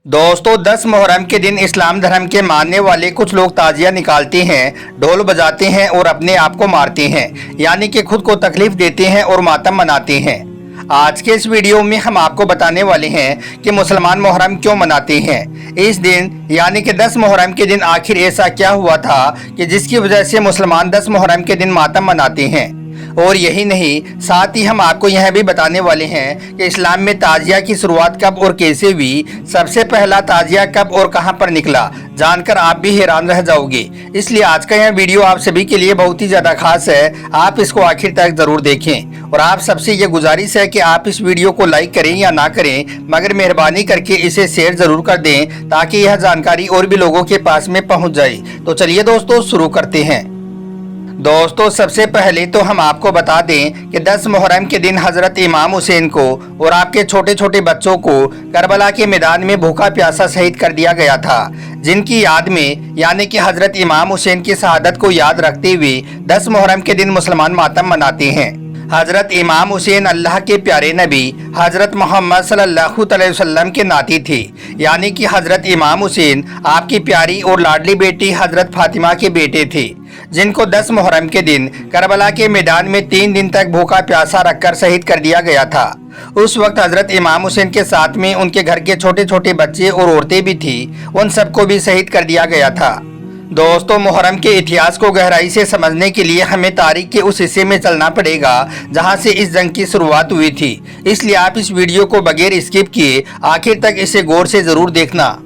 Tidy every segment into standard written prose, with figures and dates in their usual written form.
दोस्तों 10 मुहर्रम के दिन इस्लाम धर्म के मानने वाले कुछ लोग ताजिया निकालते हैं, ढोल बजाते हैं और अपने आप को मारते हैं, यानी कि खुद को तकलीफ देते हैं और मातम मनाते हैं। आज के इस वीडियो में हम आपको बताने वाले हैं कि मुसलमान मुहर्रम क्यों मनाते हैं। इस दिन यानी कि 10 मुहर्रम के दिन आखिर ऐसा क्या हुआ था कि जिसकी वजह से मुसलमान 10 मुहर्रम के दिन मातम मनाते हैं। और यही नहीं, साथ ही हम आपको यह भी बताने वाले हैं कि इस्लाम में ताजिया की शुरुआत कब और कैसे हुई, सबसे पहला ताजिया कब और कहां पर निकला, जानकर आप भी हैरान रह जाओगे। इसलिए आज का यह वीडियो आप सभी के लिए बहुत ही ज़्यादा खास है, आप इसको आखिर तक ज़रूर देखें। और आप सबसे ये गुजारिश है कि आप इस वीडियो को लाइक करें या ना करें, मगर मेहरबानी करके इसे शेयर ज़रूर कर दें ताकि यह जानकारी और भी लोगों के पास में पहुँच जाए। तो चलिए दोस्तों शुरू करते हैं। दोस्तों सबसे पहले तो हम आपको बता दें कि 10 मुहर्रम के दिन हजरत इमाम हुसैन को और आपके छोटे छोटे बच्चों को करबला के मैदान में भूखा प्यासा शहीद कर दिया गया था, जिनकी याद में यानी कि हजरत इमाम हुसैन की शहादत को याद रखते हुए 10 मुहर्रम के दिन मुसलमान मातम मनाते हैं। हजरत इमाम हुसैन अल्लाह के प्यारे नबी हजरत मोहम्मद सल्लल्लाहु अलैहि वसल्लम के नाती थे, यानी कि हजरत इमाम हुसैन आपकी प्यारी और लाडली बेटी हजरत फातिमा के बेटे थे, जिनको 10 मुहर्रम के दिन करबला के मैदान में 3 दिन तक भूखा प्यासा रखकर शहीद कर दिया गया था। उस वक्त हजरत इमाम हुसैन के साथ में उनके घर के छोटे छोटे बच्चे और औरतें भी थी, उन सबको भी शहीद कर दिया गया था। दोस्तों मुहर्रम के इतिहास को गहराई से समझने के लिए हमें तारीख के उस हिस्से में चलना पड़ेगा जहां से इस जंग की शुरुआत हुई थी, इसलिए आप इस वीडियो को बगैर स्किप किए आखिर तक इसे गौर से जरूर देखना।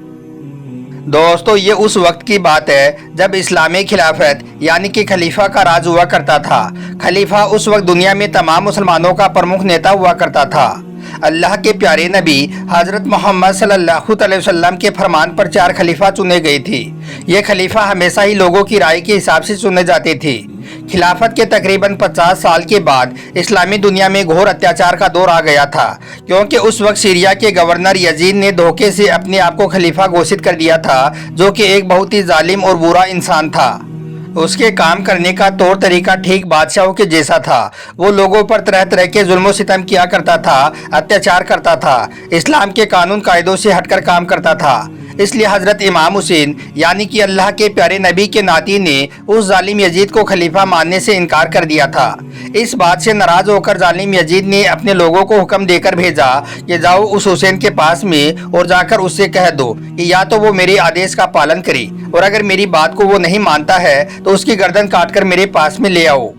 दोस्तों ये उस वक्त की बात है जब इस्लामी खिलाफत यानी कि खलीफा का राज हुआ करता था। खलीफा उस वक्त दुनिया में तमाम मुसलमानों का प्रमुख नेता हुआ करता था। अल्लाह के प्यारे नबी हजरत मोहम्मद सल्लल्लाहु अलैहि वसल्लम के फरमान पर 4 खलीफा चुने गए थे। ये खलीफा हमेशा ही लोगों की राय के हिसाब से चुने जाते थे। खिलाफत के तकरीबन 50 साल के बाद इस्लामी दुनिया में घोर अत्याचार का दौर आ गया था, क्योंकि उस वक्त सीरिया के गवर्नर यजीद ने धोखे से अपने आप को खलीफा घोषित कर दिया था, जो कि एक बहुत ही जालिम और बुरा इंसान था। उसके काम करने का तौर तरीका ठीक बादशाहों के जैसा था। वो लोगों पर तरह तरह के जुल्म सितम किया करता था, अत्याचार करता था, इस्लाम के कानून कायदों से हटकर काम करता था। इसलिए हजरत इमाम हुसैन यानी कि अल्लाह के प्यारे नबी के नाती ने उस जालिम यजीद को खलीफा मानने से इनकार कर दिया था। इस बात से नाराज होकर जालिम यजीद ने अपने लोगों को हुक्म देकर भेजा कि जाओ उस हुसैन के पास में और जाकर उससे कह दो कि या तो वो मेरे आदेश का पालन करे, और अगर मेरी बात को वो नहीं मानता है तो उसकी गर्दन काटकर मेरे पास में ले आओ।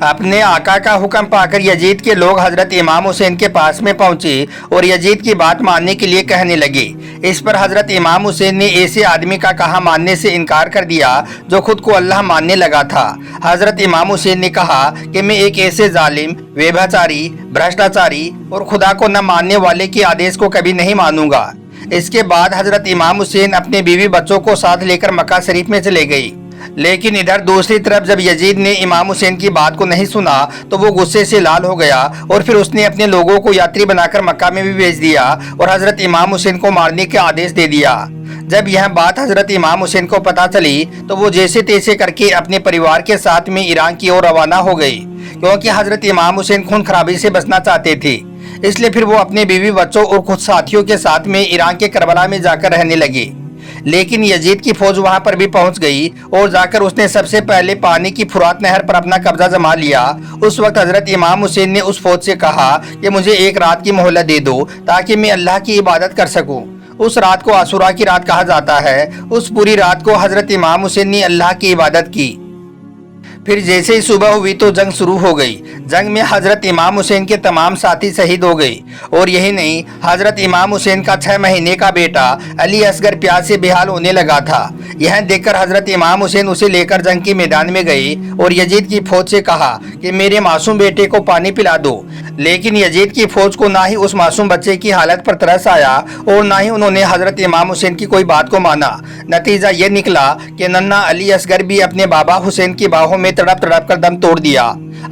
अपने आका का हुक्म पाकर यजीद के लोग हजरत इमाम हुसैन के पास में पहुंचे और यजीद की बात मानने के लिए कहने लगे। इस पर हजरत इमाम हुसैन ने ऐसे आदमी का कहा मानने से इनकार कर दिया जो खुद को अल्लाह मानने लगा था। हजरत इमाम हुसैन ने कहा कि मैं एक ऐसे जालिम, व्यभिचारी, भ्रष्टाचारी और खुदा को न मानने वाले के आदेश को कभी नहीं मानूंगा। इसके बाद हजरत इमाम हुसैन अपने बीवी बच्चों को साथ लेकर मक्का शरीफ में चले गई। लेकिन इधर दूसरी तरफ जब यजीद ने इमाम हुसैन की बात को नहीं सुना तो वो गुस्से से लाल हो गया और फिर उसने अपने लोगों को यात्री बनाकर मक्का में भी भेज दिया और हजरत इमाम हुसैन को मारने के आदेश दे दिया। जब यह बात हजरत इमाम हुसैन को पता चली तो वो जैसे तैसे करके अपने परिवार के साथ में ईरान की ओर रवाना हो गई, क्योंकि हजरत इमाम हुसैन खून खराबी से बचना चाहते थे। इसलिए फिर वो अपने बीवी बच्चों और खुद साथियों के साथ में ईरान के करबला में जाकर रहने लगे। लेकिन यजीद की फौज वहां पर भी पहुंच गई और जाकर उसने सबसे पहले पानी की फुरात नहर पर अपना कब्जा जमा लिया। उस वक्त हजरत इमाम हुसैन ने उस फौज से कहा कि मुझे एक रात की मोहलत दे दो ताकि मैं अल्लाह की इबादत कर सकूं। उस रात को आशुरा की रात कहा जाता है। उस पूरी रात को हजरत इमाम हुसैन ने अल्लाह की इबादत की। फिर जैसे ही सुबह हुई तो जंग शुरू हो गई। जंग में हजरत इमाम हुसैन के तमाम साथी शहीद हो गए। और यही नहीं, हजरत इमाम हुसैन का 6 महीने का बेटा अली असगर प्यास से बेहाल होने लगा था। यह देखकर हजरत इमाम हुसैन उसे लेकर जंग के मैदान में गए और यजीद की फौज से कहा कि मेरे मासूम बेटे को पानी पिला दो। लेकिन यजीद की फौज को ना ही उस मासूम बच्चे की हालत पर तरस आया और ना ही उन्होंने हजरत इमाम हुसैन की कोई बात को माना। नतीजा ये निकला कि नन्ना अली असगर भी अपने बाबा हुसैन की बाहों में तड़प तड़प कर दम तोड़ दिया।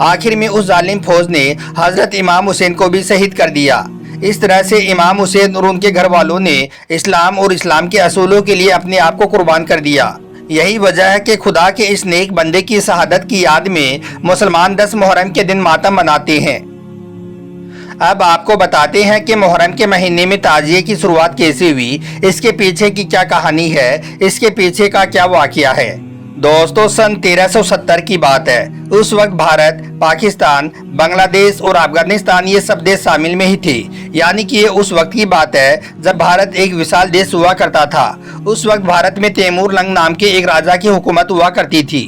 आखिर में उस जालिम फौज ने हजरत इमाम हुसैन को भी शहीद कर दिया। इस तरह से इमाम हुसैन और उनके घर वालों ने इस्लाम और इस्लाम के असूलों के लिए अपने आप को कुर्बान कर दिया। यही वजह है कि खुदा के इस नेक बंदे की शहादत की याद में मुसलमान 10 मुहर्रम के दिन मातम मनाते हैं। अब आपको बताते हैं कि मुहर्रम के महीने में ताजिए की शुरुआत कैसे हुई, इसके पीछे की क्या कहानी है, इसके पीछे का क्या वाकया है। दोस्तों, सन 1370 की बात है। उस वक्त भारत, पाकिस्तान, बांग्लादेश और अफगानिस्तान ये सब देश शामिल में ही थे। यानी कि ये उस वक्त की बात है जब भारत एक विशाल देश हुआ करता था। उस वक्त भारत में तैमूर लंग नाम के एक राजा की हुकूमत हुआ करती थी।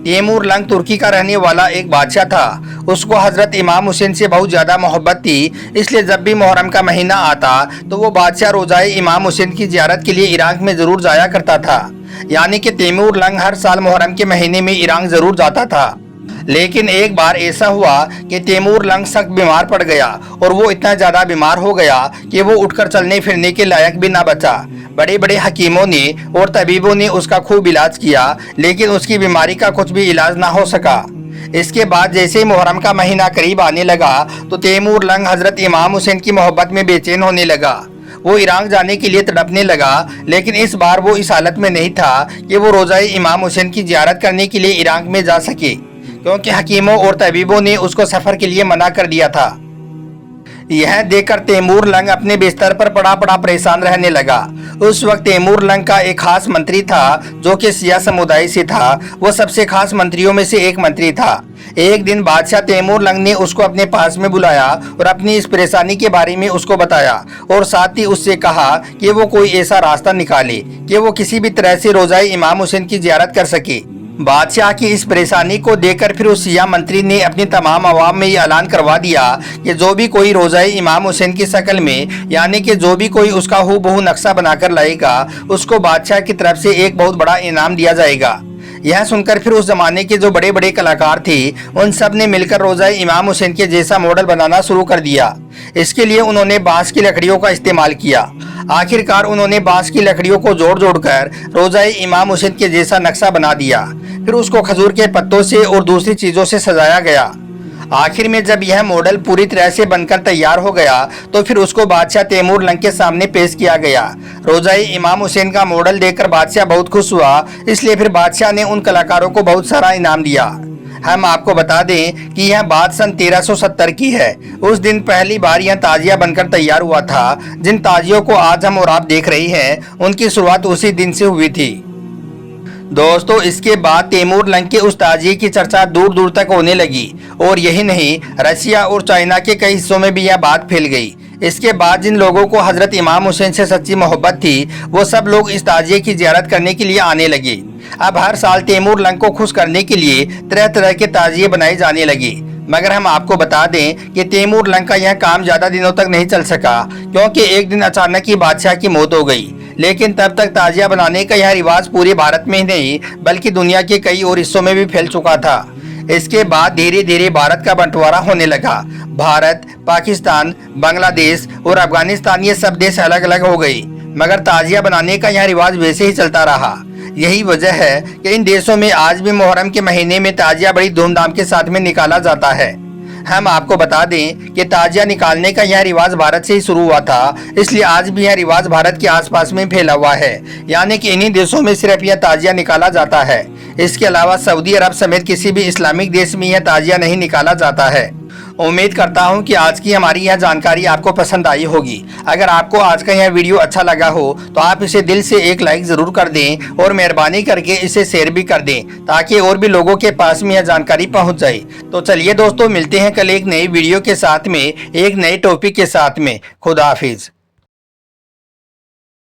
तैमूर लंग तुर्की का रहने वाला एक बादशाह था। उसको हजरत इमाम हुसैन से बहुत ज़्यादा मोहब्बत थी, इसलिए जब भी मुहर्रम का महीना आता तो वो बादशाह रोज़ाए इमाम हुसैन की ज़ियारत के लिए इराक में ज़रूर जाया करता था। यानी कि तैमूर लंग हर साल मुहर्रम के महीने में इराक ज़रूर जाता था। लेकिन एक बार ऐसा हुआ कि तैमूर लंग सख्त बीमार पड़ गया और वो इतना ज़्यादा बीमार हो गया कि वो उठकर चलने फिरने के लायक भी ना बचा। बड़े बड़े हकीमों ने और तबीबों ने उसका खूब इलाज किया, लेकिन उसकी बीमारी का कुछ भी इलाज ना हो सका। इसके बाद जैसे ही मुहर्रम का महीना करीब आने लगा तो तैमूर लंग हजरत इमाम हुसैन की मोहब्बत में बेचैन होने लगा। वो इराक जाने के लिए तड़पने लगा, लेकिन इस बार वो इस हालत में नहीं था कि वो रोज़ाए इमाम हुसैन की ज़ियारत करने के लिए इराक में जा सके, क्योंकि हकीमों और तबीबों ने उसको सफ़र के लिए मना कर दिया था। यह देखकर तैमूर लंग अपने बिस्तर पर पड़ा परेशान रहने लगा। उस वक्त तैमूर लंग का एक खास मंत्री था जो कि सिया समुदाय से था। वो सबसे खास मंत्रियों में से एक मंत्री था। एक दिन बादशाह तैमूर लंग ने उसको अपने पास में बुलाया और अपनी इस परेशानी के बारे में उसको बताया और साथ ही उससे कहा कि वो कोई ऐसा रास्ता निकाले कि वो किसी भी तरह से रोज़ाए इमाम हुसैन की ज़ियारत कर सके। बादशाह की इस परेशानी को देखकर फिर उस सिया मंत्री ने अपनी तमाम अवाम में ये ऐलान करवा दिया कि जो भी कोई रोज़ाए इमाम हुसैन की शक्ल में, यानी कि जो भी कोई उसका हूबहू नक्शा बनाकर लाएगा, उसको बादशाह की तरफ से एक बहुत बड़ा इनाम दिया जाएगा। यह सुनकर फिर उस जमाने के जो बड़े बड़े कलाकार थे उन सब ने मिलकर रोज़ाए इमाम हुसैन के जैसा मॉडल बनाना शुरू कर दिया। इसके लिए उन्होंने बांस की लकड़ियों का इस्तेमाल किया। आखिरकार उन्होंने बांस की लकड़ियों को जोड़ कर रोज़ाए इमाम हुसैन के जैसा नक्शा बना दिया। फिर उसको खजूर के पत्तों से और दूसरी चीज़ों से सजाया गया। आखिर में जब यह मॉडल पूरी तरह से बनकर तैयार हो गया तो फिर उसको बादशाह तैमूर लंग के सामने पेश किया गया। रोज़ाए इमाम हुसैन का मॉडल देखकर बादशाह बहुत खुश हुआ, इसलिए फिर बादशाह ने उन कलाकारों को बहुत सारा इनाम दिया। हम आपको बता दें कि यह बात सन 1370 की है। उस दिन पहली बार यह ताजिया बनकर तैयार हुआ था। जिन ताजियों को आज हम और आप देख रहे हैं उनकी शुरुआत उसी दिन से हुई थी। दोस्तों, इसके बाद तैमूर लंग के उस ताजिए की चर्चा दूर दूर तक होने लगी और यही नहीं, रशिया और चाइना के कई हिस्सों में भी यह बात फैल गई। इसके बाद जिन लोगों को हजरत इमाम हुसैन से सच्ची मोहब्बत थी वो सब लोग इस ताजिए की ज़ियारत करने के लिए आने लगे। अब हर साल तैमूर लंग को खुश करने के लिए तरह तरह के ताजिए बनाए जाने लगे। मगर हम आपको बता दें कि तैमूर लंग का यह काम ज़्यादा दिनों तक नहीं चल सका, क्योंकि एक दिन अचानक ही बादशाह की मौत हो गई। लेकिन तब तक ताजिया बनाने का यह रिवाज पूरे भारत में ही नहीं बल्कि दुनिया के कई और हिस्सों में भी फैल चुका था। इसके बाद धीरे धीरे भारत का बंटवारा होने लगा। भारत, पाकिस्तान, बांग्लादेश और अफगानिस्तान ये सब देश अलग अलग हो गए, मगर ताजिया बनाने का यह रिवाज वैसे ही चलता रहा। यही वजह है कि इन देशों में आज भी मुहर्रम के महीने में ताजिया बड़ी धूमधाम के साथ में निकाला जाता है। हम आपको बता दें कि ताजिया निकालने का यह रिवाज भारत से ही शुरू हुआ था, इसलिए आज भी यह रिवाज भारत के आसपास में फैला हुआ है। यानी कि इन्हीं देशों में सिर्फ यह ताजिया निकाला जाता है। इसके अलावा सऊदी अरब समेत किसी भी इस्लामिक देश में यह ताजिया नहीं निकाला जाता है। उम्मीद करता हूं कि आज की हमारी यह जानकारी आपको पसंद आई होगी। अगर आपको आज का यह वीडियो अच्छा लगा हो तो आप इसे दिल से एक लाइक ज़रूर कर दें और मेहरबानी करके इसे शेयर भी कर दें, ताकि और भी लोगों के पास में यह जानकारी पहुंच जाए। तो चलिए दोस्तों, मिलते हैं कल एक नई वीडियो के साथ में, एक नए टॉपिक के साथ में। खुदा हाफिज।